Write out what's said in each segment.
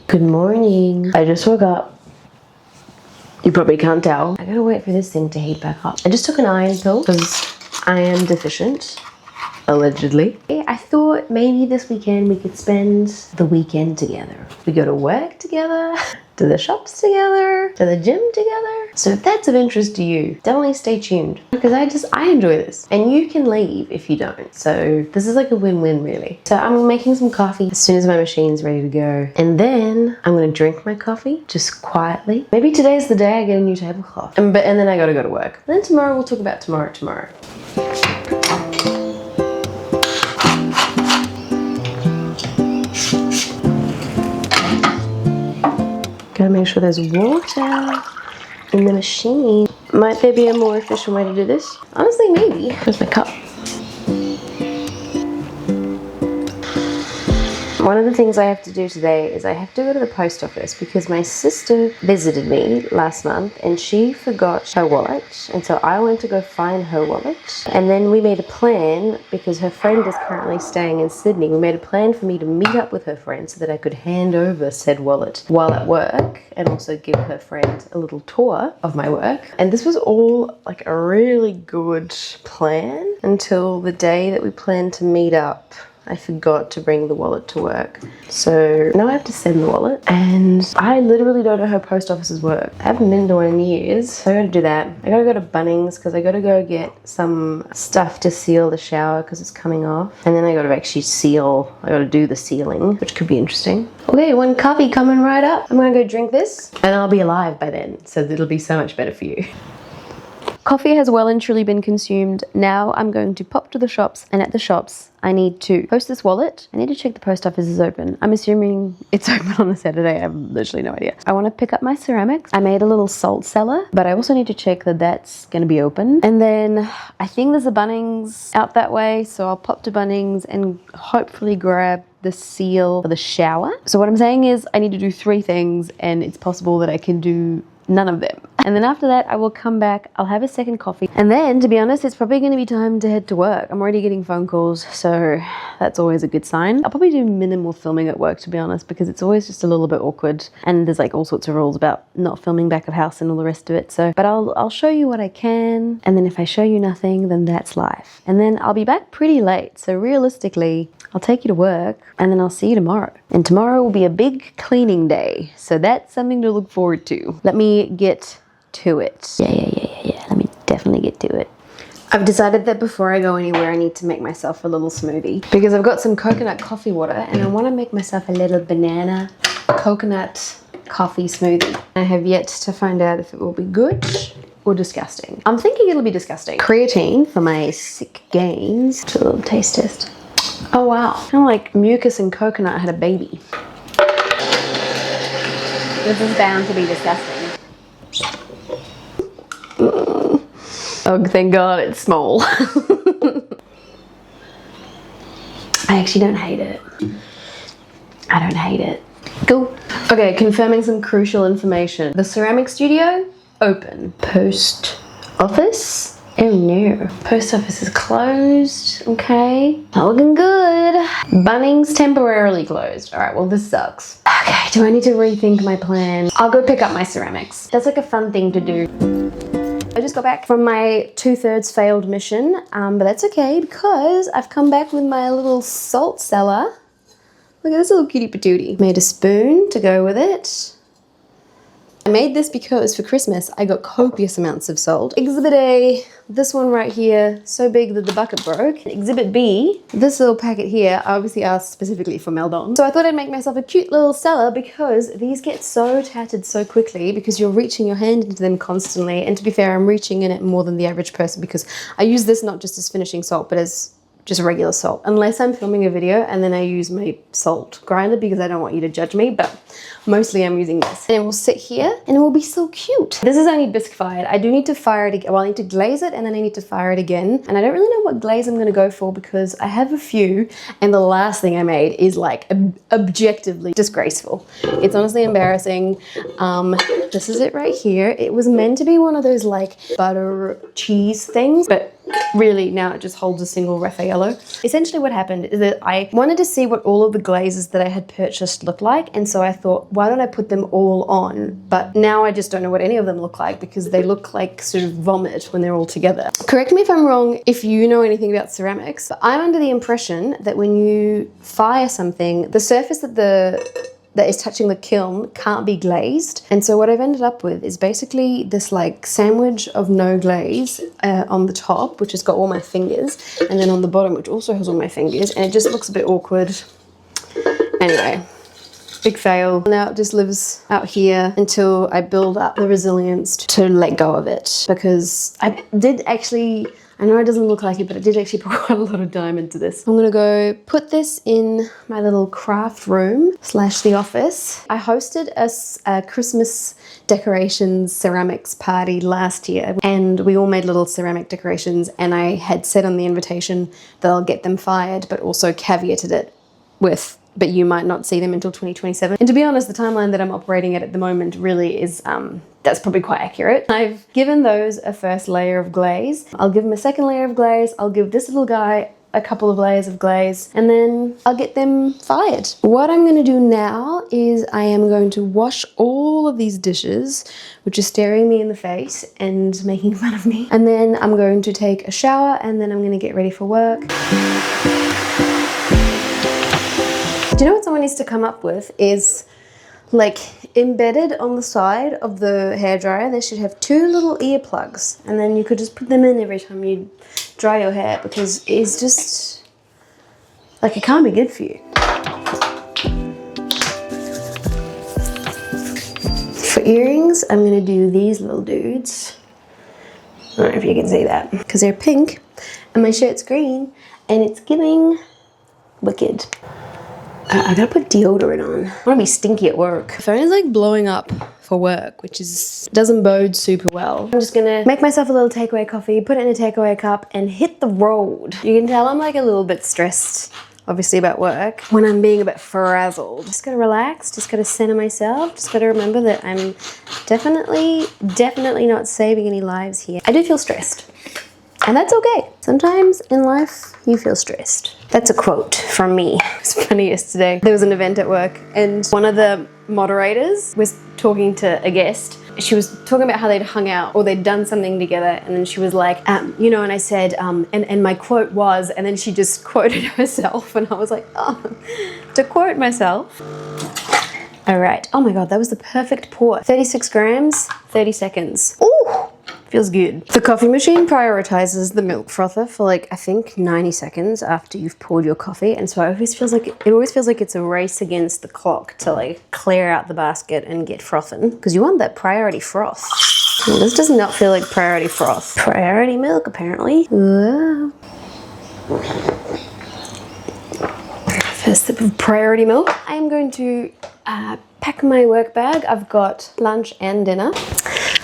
Good morning. I just woke up. You probably can't tell. I gotta wait for this thing to heat back up. I just took an iron pill because I am deficient, allegedly. I thought maybe this weekend we could spend the weekend together. We go to work together, to the shops together, to the gym together. So if that's of interest to you, definitely stay tuned because I enjoy this and you can leave if you don't. So this is like a win-win really. So I'm making some coffee as soon as my machine's ready to go. And then I'm gonna drink my coffee just quietly. Maybe today's the day I get a new tablecloth. And then I gotta go to work. And then tomorrow we'll talk about tomorrow. Gotta make sure there's water in the machine. Might there be a more efficient way to do this? Honestly, maybe. Where's my cup? One of the things I have to do today is I have to go to the post office because my sister visited me last month and she forgot her wallet. And so I went to go find her wallet. And then we made a plan because her friend is currently staying in Sydney. We made a plan for me to meet up with her friend so that I could hand over said wallet while at work and also give her friend a little tour of my work. And this was all like a really good plan until the day that we planned to meet up. I forgot to bring the wallet to work. So now I have to send the wallet and I literally don't know how post offices work. I haven't been to one in years, so I gotta do that. I gotta go to Bunnings because I gotta go get some stuff to seal the shower because it's coming off. And then I gotta actually I gotta do the sealing, which could be interesting. Okay, one coffee coming right up. I'm gonna go drink this and I'll be alive by then. So it'll be so much better for you. Coffee has well and truly been consumed. Now I'm going to pop to the shops, and at the shops I need to post this wallet. I need to check the post office is open. I'm assuming it's open on a Saturday. I have literally no idea. I want to pick up my ceramics. I made a little salt cellar, but I also need to check that that's going to be open. And then I think there's a Bunnings out that way, so I'll pop to Bunnings and hopefully grab the seal for the shower. So what I'm saying is I need to do 3 things, and it's possible that I can do none of them. And then after that, I will come back, I'll have a second coffee. And then, to be honest, it's probably gonna be time to head to work. I'm already getting phone calls, so that's always a good sign. I'll probably do minimal filming at work, to be honest, because it's always just a little bit awkward. And there's like all sorts of rules about not filming back of house and all the rest of it. So, but I'll show you what I can. And then if I show you nothing, then that's life. And then I'll be back pretty late. So realistically, I'll take you to work and then I'll see you tomorrow. And tomorrow will be a big cleaning day. So that's something to look forward to. Let me get to it. Yeah. Let me definitely get to it. I've decided that before I go anywhere, I need to make myself a little smoothie because I've got some coconut coffee water and I want to make myself a little banana coconut coffee smoothie. I have yet to find out if it will be good or disgusting. I'm thinking it'll be disgusting. Creatine for my sick gains. Just a little taste test. Oh wow, kind of like mucus and coconut had a baby. This is bound to be disgusting. Oh, thank God it's small. I actually don't hate it. I don't hate it. Cool. Okay, confirming some crucial information. The ceramic studio, open. Post office? Oh no. Post office is closed. Okay. Not looking good. Bunnings temporarily closed. Alright, well this sucks. Okay, do I need to rethink my plan? I'll go pick up my ceramics. That's like a fun thing to do. I just got back from my 2/3 failed mission, but that's okay because I've come back with my little salt cellar. Look at this little cutie patootie. Made a spoon to go with it. I made this because for Christmas I got copious amounts of salt. Exhibit A, this one right here, so big that the bucket broke. Exhibit B, this little packet here, I obviously asked specifically for Meldon. So I thought I'd make myself a cute little cellar because these get so tattered so quickly because you're reaching your hand into them constantly. And to be fair, I'm reaching in it more than the average person because I use this not just as finishing salt, but as just regular salt. Unless I'm filming a video and then I use my salt grinder because I don't want you to judge me, but mostly I'm using this. And it will sit here and it will be so cute. This is only bisque fired. I do need to fire it again. Well, I need to glaze it and then I need to fire it again. And I don't really know what glaze I'm gonna go for because I have a few and the last thing I made is like objectively disgraceful. It's honestly embarrassing. This is it right here. It was meant to be one of those like butter cheese things, but really now it just holds a single Raffaello. Essentially what happened is that I wanted to see what all of the glazes that I had purchased looked like, and so I thought, why don't I put them all on? But now I just don't know what any of them look like because they look like sort of vomit when they're all together. Correct me if I'm wrong if you know anything about ceramics, but I'm under the impression that when you fire something, the surface that is touching the kiln can't be glazed. And so what I've ended up with is basically this like sandwich of no glaze on the top, which has got all my fingers, and then on the bottom, which also has all my fingers, and it just looks a bit awkward. Anyway, big fail. Now it just lives out here until I build up the resilience to let go of it, because I did actually, I know it doesn't look like it, but I did actually put quite a lot of time into this. I'm gonna go put this in my little craft room / the office. I hosted a Christmas decorations ceramics party last year, and we all made little ceramic decorations, and I had said on the invitation that I'll get them fired, but also caveated it with, but you might not see them until 2027. And to be honest, the timeline that I'm operating at the moment really is, that's probably quite accurate. I've given those a first layer of glaze. I'll give them a second layer of glaze. I'll give this little guy a couple of layers of glaze, and then I'll get them fired. What I'm gonna do now is I am going to wash all of these dishes, which are staring me in the face and making fun of me. And then I'm going to take a shower, and then I'm gonna get ready for work. Do you know what someone needs to come up with is, like, embedded on the side of the hairdryer, they should have 2 little earplugs, and then you could just put them in every time you dry your hair, because it's just, like, it can't be good for you. For earrings, I'm gonna do these little dudes. I don't know if you can see that, because they're pink, and my shirt's green, and it's giving wicked. I gotta put deodorant on. I wanna be stinky at work. The phone is like blowing up for work, which doesn't bode super well. I'm just gonna make myself a little takeaway coffee, put it in a takeaway cup, and hit the road. You can tell I'm like a little bit stressed, obviously, about work when I'm being a bit frazzled. Just gotta relax, just gotta center myself, just gotta remember that I'm definitely not saving any lives here. I do feel stressed. And that's okay. Sometimes in life, you feel stressed. That's a quote from me. It's funny, yesterday there was an event at work, and one of the moderators was talking to a guest. She was talking about how they'd hung out or they'd done something together, and then she was like, you know, and I said, and my quote was, and then she just quoted herself, and I was like, oh, to quote myself. All right, oh my God, that was the perfect pour. 36 grams, 30 seconds. Ooh! Feels good. The coffee machine prioritizes the milk frother for like, I think 90 seconds after you've poured your coffee. And so it always feels like it's a race against the clock to like clear out the basket and get frothing, because you want that priority froth. Well, this does not feel like priority froth. Priority milk, apparently. Whoa. First sip of priority milk. I am going to pack my work bag. I've got lunch and dinner.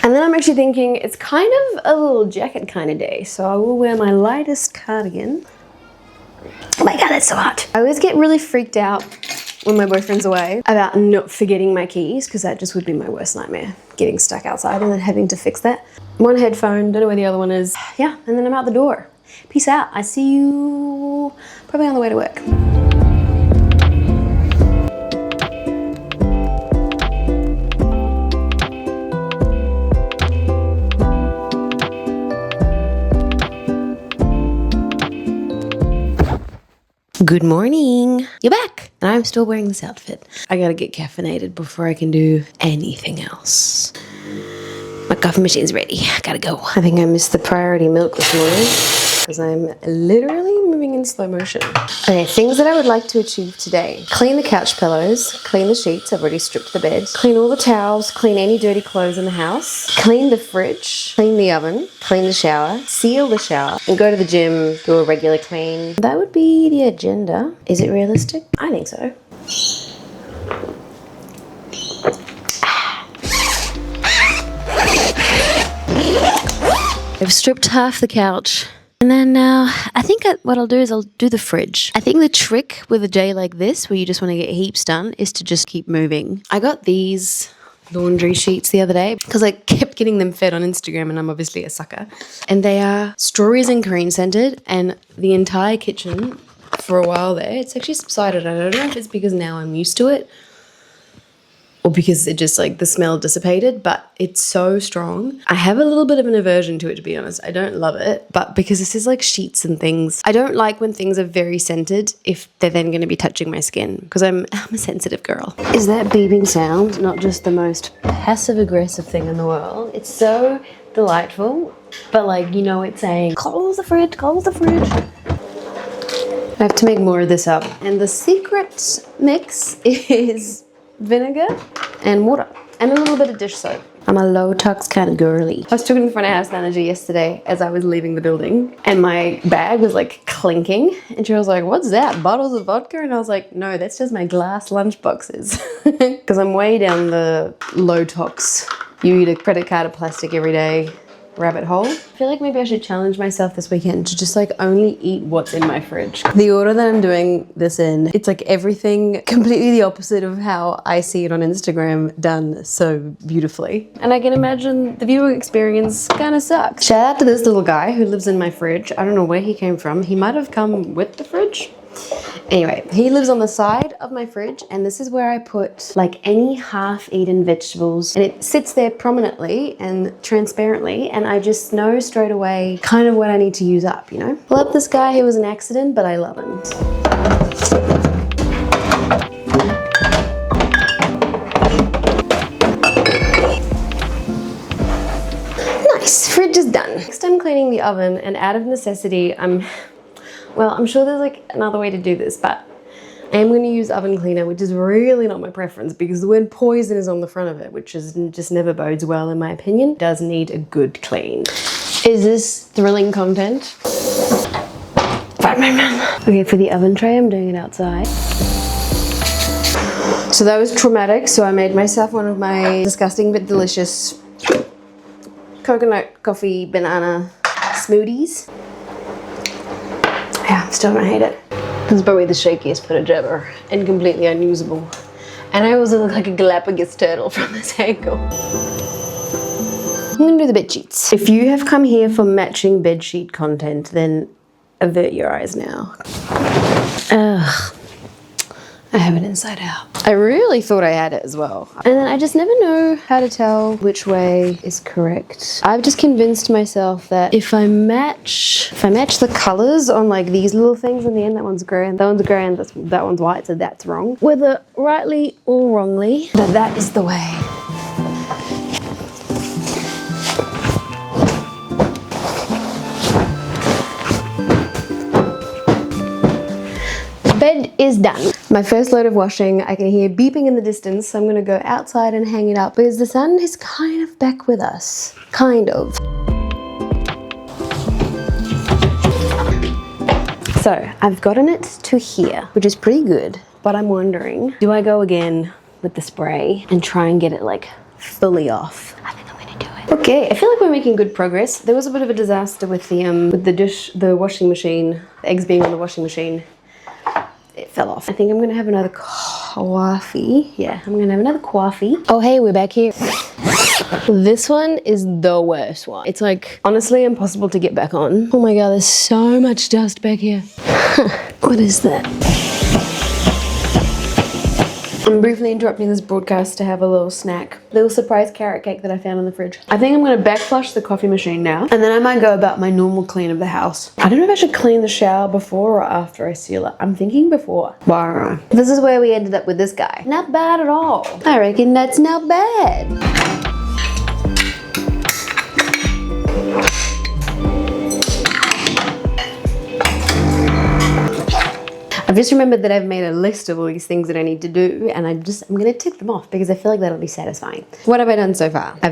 And then I'm actually thinking it's kind of a little jacket kind of day, so I will wear my lightest cardigan. Oh my God, that's so hot. I always get really freaked out when my boyfriend's away about not forgetting my keys, because that just would be my worst nightmare, getting stuck outside and then having to fix that. One headphone, don't know where the other one is. Yeah, and then I'm out the door. Peace out. I see you probably on the way to work. Good morning. You're back. And I'm still wearing this outfit. I gotta get caffeinated before I can do anything else. My coffee machine's ready. Gotta go. I think I missed the priority milk this morning because I'm literally moving in slow motion. Okay, things that I would like to achieve today. Clean the couch pillows, clean the sheets, I've already stripped the bed, clean all the towels, clean any dirty clothes in the house, clean the fridge, clean the oven, clean the shower, seal the shower, and go to the gym, do a regular clean. That would be the agenda. Is it realistic? I think so. I've stripped half the couch. And then I think what I'll do is I'll do the fridge. I think the trick with a day like this, where you just want to get heaps done, is to just keep moving. I got these laundry sheets the other day because I kept getting them fed on Instagram and I'm obviously a sucker. And they are strawberries and cream scented, and the entire kitchen for a while there, it's actually subsided. I don't know if it's because now I'm used to it or because it just like the smell dissipated, but it's so strong. I have a little bit of an aversion to it, to be honest. I don't love it, but because this is like sheets and things, I don't like when things are very scented if they're then going to be touching my skin because I'm a sensitive girl. Is that beeping sound not just the most passive aggressive thing in the world? It's so delightful, but like, you know, it's saying, close the fridge, close the fridge. I have to make more of this up. And the secret mix is vinegar and water and a little bit of dish soap. I'm a low tox kind of girly. I was talking to the front of house manager yesterday as I was leaving the building and my bag was like clinking and she was like, what's that, bottles of vodka? And I was like, no, that's just my glass lunch boxes because I'm way down the low tox, you eat a credit card of plastic every day rabbit hole. I feel like maybe I should challenge myself this weekend to just like only eat what's in my fridge. The order that I'm doing this in, it's like everything completely the opposite of how I see it on Instagram done so beautifully. And I can imagine the viewing experience kind of sucks. Shout out to this little guy who lives in my fridge. I don't know where he came from. He might have come with the fridge. Anyway, he lives on the side of my fridge and this is where I put like any half-eaten vegetables and it sits there prominently and transparently and I just know straight away kind of what I need to use up, you know? Love this guy, he was an accident, but I love him. Nice, fridge is done. Next I'm cleaning the oven and out of necessity I'm sure there's like another way to do this, but I am going to use oven cleaner, which is really not my preference because the word poison is on the front of it, which is just never bodes well in my opinion. It does need a good clean. Is this thrilling content? Okay, for the oven tray, I'm doing it outside. So that was traumatic, so I made myself one of my disgusting but delicious coconut coffee banana smoothies. Yeah, still don't hate it. This is probably the shakiest footage ever and completely unusable. And I also look like a Galapagos turtle from this angle. I'm gonna do the bed sheets. If you have come here for matching bed sheet content, then avert your eyes now. Ugh. I have it inside out. I really thought I had it as well. And then I just never know how to tell which way is correct. I've just convinced myself that if I match the colors on like these little things in the end, that one's grey and that one's grey and that one's white, so that's wrong. Whether rightly or wrongly, that is the way. Bed is done. My first load of washing, I can hear beeping in the distance, so I'm gonna go outside and hang it up because the sun is kind of back with us. Kind of. So I've gotten it to here, which is pretty good, but I'm wondering, do I go again with the spray and try and get it like fully off? I think I'm gonna do it. Okay, I feel like we're making good progress. There was a bit of a disaster with the washing machine, the eggs being on the washing machine. It fell off. I think I'm gonna have another coffee. Yeah, I'm gonna have another coffee. Oh hey, we're back here. This one is the worst one. It's like honestly impossible to get back on. Oh my god, there's so much dust back here. What is that? I'm briefly interrupting this broadcast to have a little snack. Little surprise carrot cake that I found in the fridge. I think I'm gonna backflush the coffee machine now, and then I might go about my normal clean of the house. I don't know if I should clean the shower before or after I seal it. I'm thinking before. Well, I don't know. This is where we ended up with this guy. Not bad at all. I reckon that's not bad. I've just remembered that I've made a list of all these things that I need to do and I'm gonna tick them off because I feel like that'll be satisfying. What have I done so far? I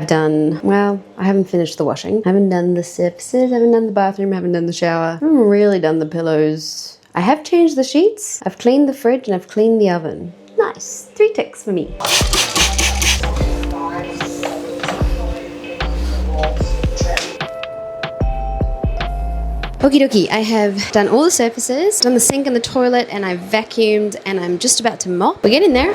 haven't finished the washing. I haven't done the surfaces, I haven't done the bathroom, I haven't done the shower. I haven't really done the pillows. I have changed the sheets, I've cleaned the fridge and I've cleaned the oven. Nice, 3 ticks for me. Okie dokie, I have done all the surfaces, done the sink and the toilet, and I've vacuumed, and I'm just about to mop. We're getting there.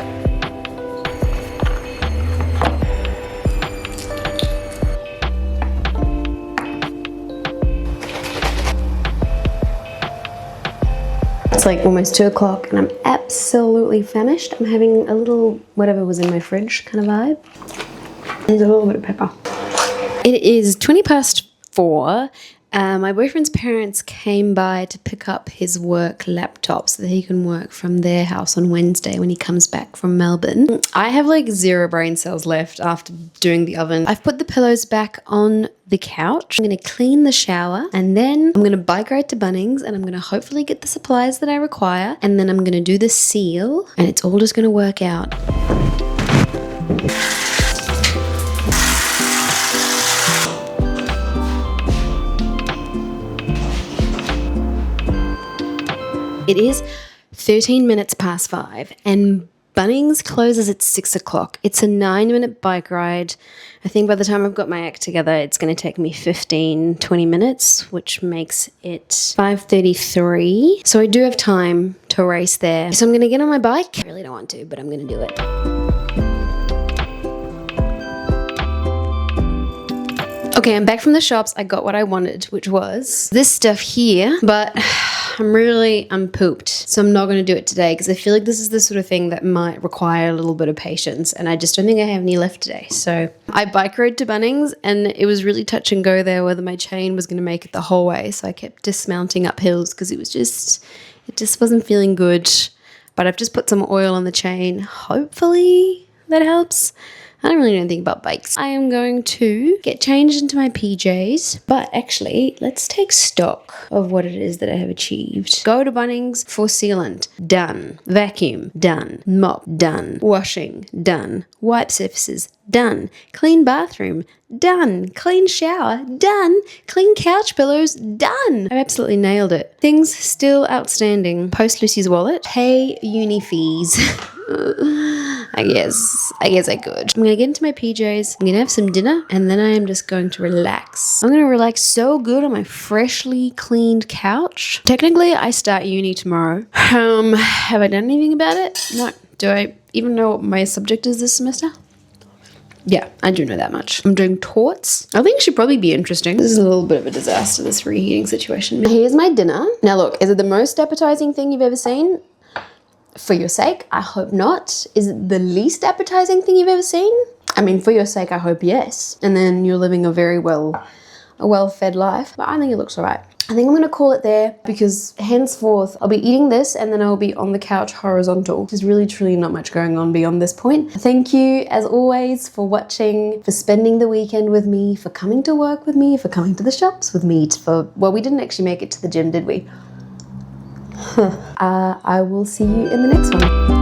It's like almost 2 o'clock and I'm absolutely famished. I'm having a little whatever was in my fridge kind of vibe. And a little bit of pepper. It is 4:20. My boyfriend's parents came by to pick up his work laptop so that he can work from their house on Wednesday when he comes back from Melbourne. I have like 0 brain cells left after doing the oven. I've put the pillows back on the couch. I'm going to clean the shower and then I'm going to bike ride to Bunnings and I'm going to hopefully get the supplies that I require and then I'm going to do the seal and it's all just going to work out. It is 13 minutes past 5 and Bunnings closes at 6 o'clock. It's a 9-minute bike ride. I think by the time I've got my act together, it's going to take me 15-20 minutes, which makes it 5:33. So I do have time to race there. So I'm going to get on my bike. I really don't want to, but I'm going to do it. Okay, I'm back from the shops. I got what I wanted, which was this stuff here, but I'm pooped. So I'm not going to do it today because I feel like this is the sort of thing that might require a little bit of patience and I just don't think I have any left today. So I bike rode to Bunnings and it was really touch and go there whether my chain was going to make it the whole way. So I kept dismounting up hills because it just wasn't feeling good. But I've just put some oil on the chain. Hopefully that helps. I don't really know anything about bikes. I am going to get changed into my PJs, but actually, let's take stock of what it is that I have achieved. Go to Bunnings for sealant. Done. Vacuum. Done. Mop. Done. Washing. Done. Wipe surfaces. Done. Clean bathroom. Done. Clean shower. Done. Clean couch pillows. Done. I absolutely nailed it. Things still outstanding. Post Lucy's wallet. Pay uni fees. I guess I could. I'm gonna get into my PJs, I'm gonna have some dinner, and then I am just going to relax. I'm gonna relax so good on my freshly cleaned couch. Technically, I start uni tomorrow. Have I done anything about it? No. Do I even know what my subject is this semester? Yeah, I do know that much. I'm doing torts. I think it should probably be interesting. This is a little bit of a disaster, this reheating situation. Here's my dinner. Now look, is it the most appetizing thing you've ever seen? For your sake, I hope not. Is it the least appetizing thing you've ever seen? I mean, for your sake, I hope yes. And then you're living a well-fed life. But I think it looks all right. I think I'm going to call it there because henceforth I'll be eating this and then I'll be on the couch horizontal. There's really truly not much going on beyond this point. Thank you as always for watching, for spending the weekend with me, for coming to work with me, for coming to the shops with me, well, we didn't actually make it to the gym, did we? I will see you in the next one.